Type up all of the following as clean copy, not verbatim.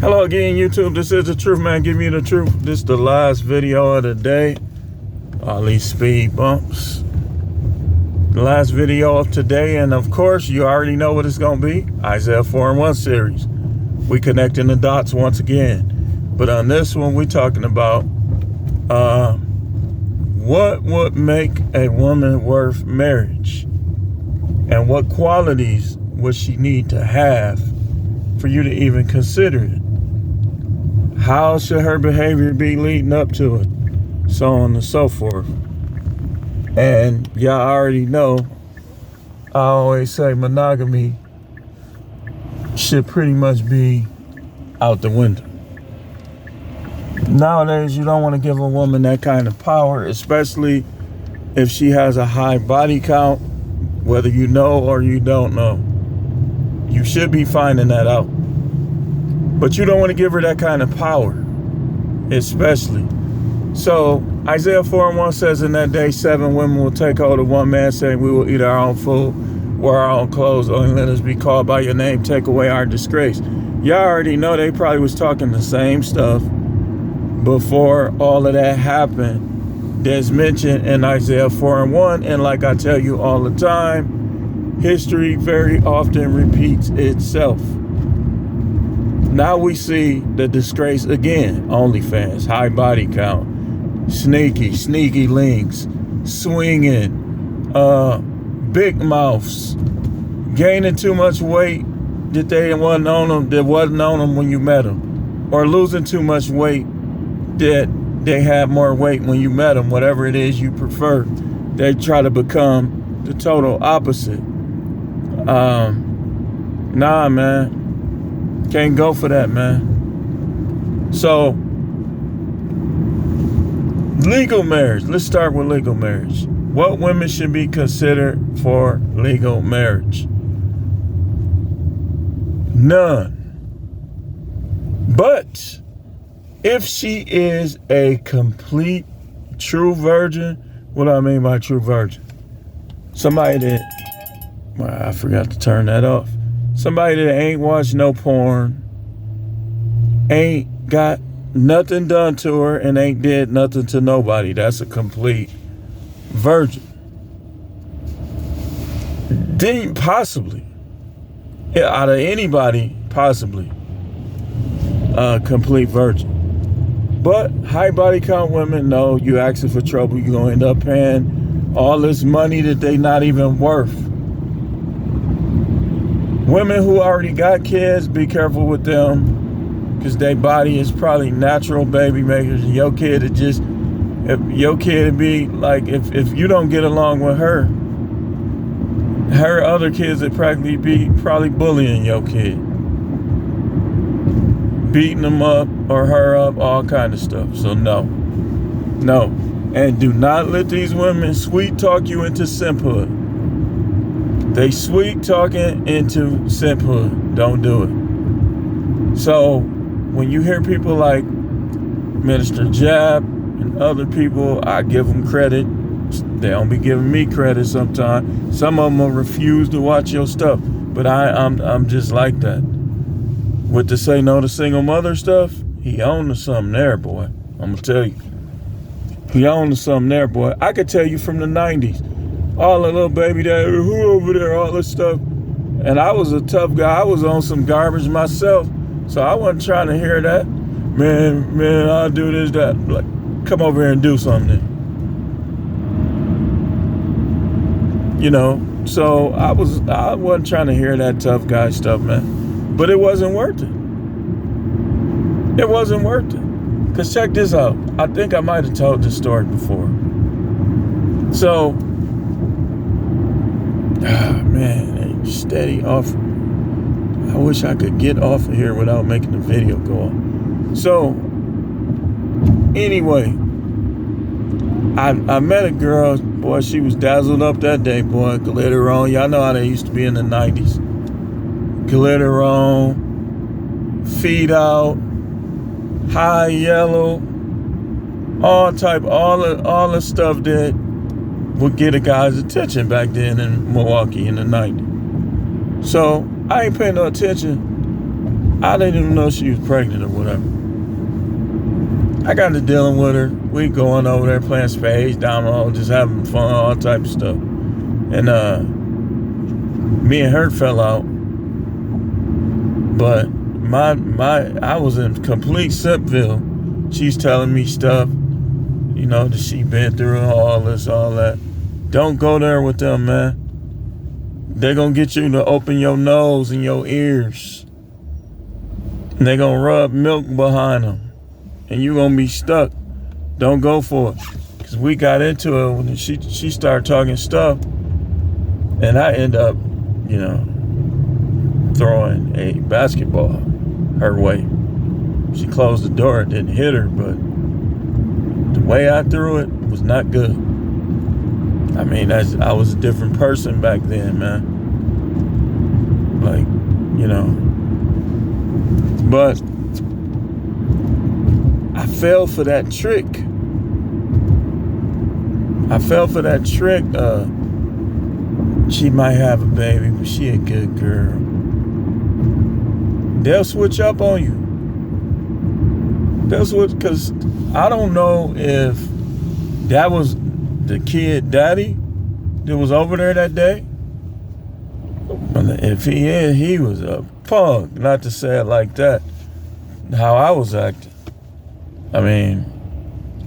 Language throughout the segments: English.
Hello again, YouTube. This is the truth, man. Give me the truth. This is the last video of the day. All these speed bumps. The last video of today, and of course, you already know what it's going to be. Isaiah 4:1 series. We connecting the dots once again. But on this one, we're talking about what would make a woman worth marriage? And what qualities would she need to have for you to even consider it? How should her behavior be leading up to it? So on and so forth. And y'all already know, I always say monogamy should pretty much be out the window. Nowadays, you don't want to give a woman that kind of power, especially if she has a high body count, whether you know or you don't know. You should be finding that out. But you don't want to give her that kind of power, especially. So Isaiah 4:1 says, in that day, 7 women will take hold of one man, saying, we will eat our own food, wear our own clothes, only let us be called by your name, take away our disgrace. Y'all already know they probably was talking the same stuff before all of that happened. That's mentioned in Isaiah 4:1. And like I tell you all the time, history very often repeats itself. Now we see the disgrace again. OnlyFans, high body count, sneaky links, swinging, big mouths, gaining too much weight that wasn't on them when you met them, or losing too much weight that they had more weight when you met them. Whatever it is you prefer, they try to become the total opposite. Nah, man. Can't go for that, man. So, legal marriage. Let's start with legal marriage. What women should be considered for legal marriage? None. But if she is a complete true virgin, what do I mean by true virgin? Somebody that, well, I forgot to turn that off. Somebody that ain't watched no porn, ain't got nothing done to her, and ain't did nothing to nobody. That's a complete virgin. Then possibly, out of anybody, possibly a complete virgin. But high body count women, no, you asking for trouble. You're going to end up paying all this money that they not even worth. Women who already got kids, be careful with them, because their body is probably natural baby makers. And your kid would just, if your kid would be like, if you don't get along with her other kids would practically be probably bullying your kid, beating them up or her up, all kind of stuff. So no. And do not let these women sweet talk you into simphood. They sweet talking into simphood. Don't do it. So when you hear people like Minister Jab and other people, I give them credit. They don't be giving me credit sometimes. Some of them will refuse to watch your stuff. But I'm just like that. With the say no to single mother stuff, he owned to something there, boy. I'm going to tell you. He owned to something there, boy. I could tell you from the 90s. All the little baby daddy, who over there, all this stuff. And I was a tough guy. I was on some garbage myself. So I wasn't trying to hear that. Man, I'll do this, that. Like, come over here and do something. You know, so I wasn't trying to hear that tough guy stuff, man. But it wasn't worth it. It wasn't worth it. Because check this out. I think I might have told this story before. So, man, they steady off. I wish I could get off of here without making the video go off. So, anyway, I met a girl, boy, she was dazzled up that day, boy, glitter on. Y'all know how they used to be in the 90s. Glitter on, feet out, high yellow, all the stuff that would get a guy's attention back then in Milwaukee in the 90s. So I ain't paying no attention I didn't even know she was pregnant or whatever. I got to dealing with her. We going over there playing spades, domino, just having fun, all type of stuff. And me and her fell out. But I was in complete Simpville. She's telling me stuff, that she been through, all this, all that. Don't go there with them, man. They're going to get you to open your nose and your ears. And they're going to rub milk behind them. And you're going to be stuck. Don't go for it. Because we got into it when she started talking stuff. And I end up, throwing a basketball her way. She closed the door. It didn't hit her, but the way I threw it was not good. I mean, I was a different person back then, man. Like, But I fell for that trick. She might have a baby, but she a good girl. They'll switch up on you. Because I don't know if that was the kid daddy that was over there that day. If he is, he was a punk, not to say it like that. How I was acting. I mean,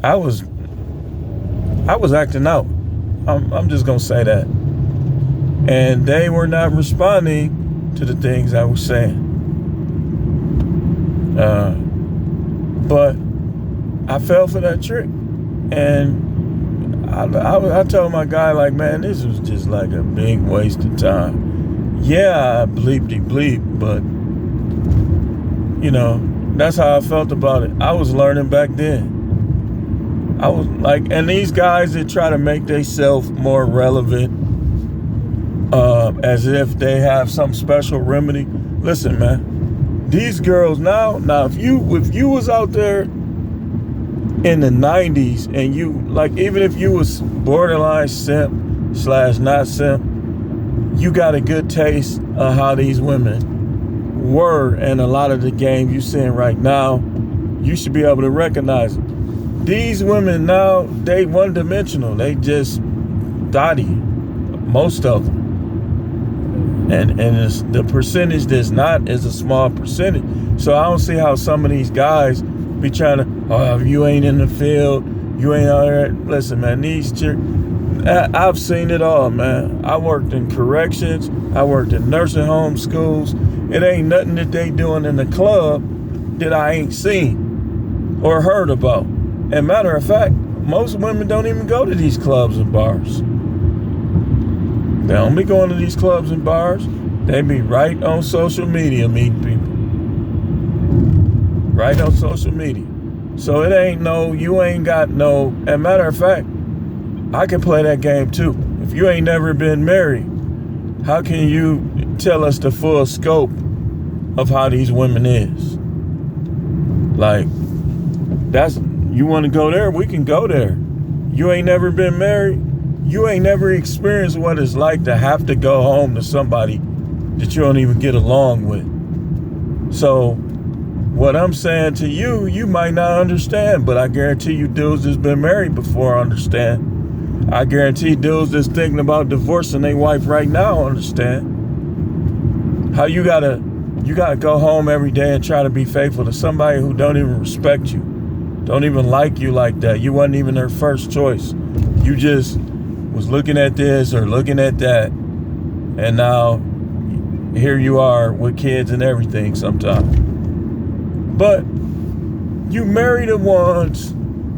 I was acting out. I'm just gonna say that. And they were not responding to the things I was saying. But I fell for that trick. And I told my guy, like, man, this was just like a big waste of time. Yeah, I bleep, but, that's how I felt about it. I was learning back then. I was like, and these guys that try to make themselves more relevant, as if they have some special remedy. Listen, man, these girls now, if you was out there in the 90s and you, like, even if you was borderline simp / not simp, you got a good taste of how these women were, and a lot of the game you seeing right now, you should be able to recognize it. These women now, they one-dimensional. They just dotty, most of them. And the percentage that's not is a small percentage. So I don't see how some of these guys be trying to, you ain't in the field, you ain't out there. Listen, man, I've seen it all, man. I worked in corrections. I worked in nursing home schools. It ain't nothing that they doing in the club that I ain't seen or heard about. And matter of fact, most women don't even go to these clubs and bars. They don't be going to these clubs and bars. They be right on social media meeting people. Right on social media. So it ain't you ain't got no, and matter of fact, I can play that game too. If you ain't never been married, how can you tell us the full scope of how these women is? Like, you want to go there, we can go there. You ain't never been married. You ain't never experienced what it's like to have to go home to somebody that you don't even get along with. So what I'm saying to you, you might not understand, but I guarantee you dudes that's been married before understand. I guarantee dudes that's thinking about divorcing their wife right now understand. How you gotta go home every day and try to be faithful to somebody who don't even respect you, don't even like you like that. You wasn't even their first choice. You just was looking at this or looking at that, and now here you are with kids and everything sometimes. But you marry the ones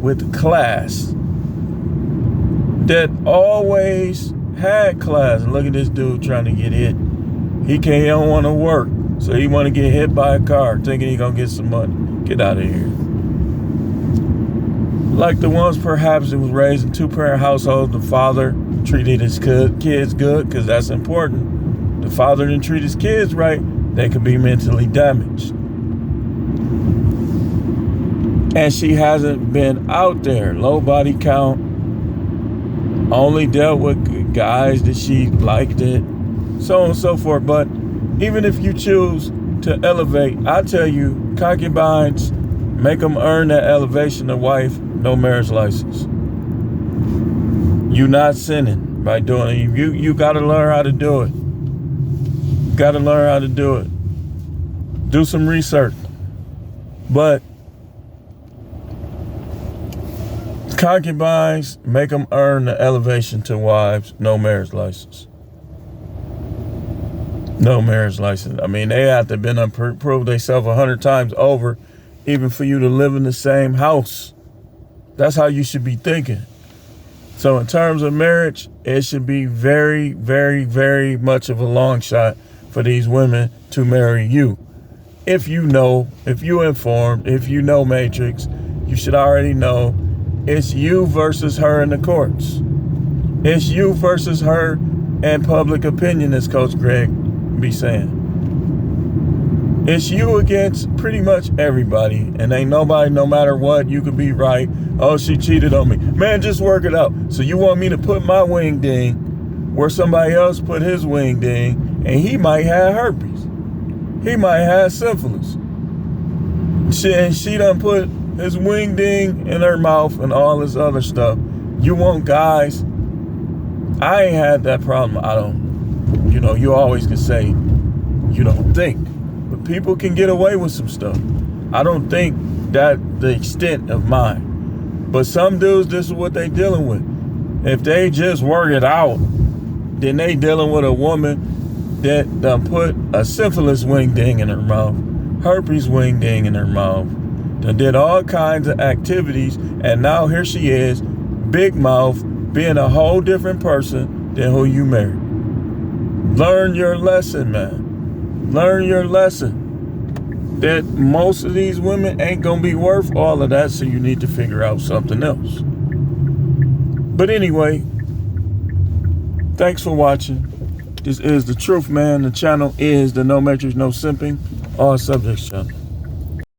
with class that always had class. And look at this dude trying to get hit. He don't want to work, so he want to get hit by a car thinking he gonna get some money. Get out of here. Like the ones perhaps that was raised in two-parent households, the father treated his kids good, because that's important. The father didn't treat his kids right, they could be mentally damaged. And she hasn't been out there. Low body count. Only dealt with guys that she liked it. So on and so forth. But even if you choose to elevate. I tell you, concubines, make them earn that elevation of wife, no marriage license. You not sinning by doing it. You got to learn how to do it. You got to learn how to do it. Do some research. But concubines, make them earn the elevation to wives, no marriage license. No marriage license. I mean, they have to been prove themselves 100 times over, even for you to live in the same house. That's how you should be thinking. So in terms of marriage, it should be very, very, very much of a long shot for these women to marry you. If you know, if you informed, if you know Matrix, you should already know it's you versus her in the courts. It's you versus her and public opinion, as Coach Greg be saying. It's you against pretty much everybody, and ain't nobody, no matter what, you could be right. Oh, she cheated on me. Man, just work it out. So you want me to put my wing ding where somebody else put his wing ding, and he might have herpes. He might have syphilis. She done put his wing ding in her mouth and all this other stuff. You want guys? I ain't had that problem. I don't. You know, you always can say you don't think, but people can get away with some stuff. I don't think that the extent of mine, but some dudes, this is what they dealing with. If they just work it out, then they dealing with a woman that done put a syphilis wing ding in her mouth, herpes wing ding in her mouth, done did all kinds of activities, and now here she is, big mouth, being a whole different person than who you married. Learn your lesson, man. Learn your lesson. That most of these women ain't gonna be worth all of that, so you need to figure out something else. But anyway, thanks for watching. This is The Truth, man. The channel is the No Matrix, No Simping, All Subjects channel.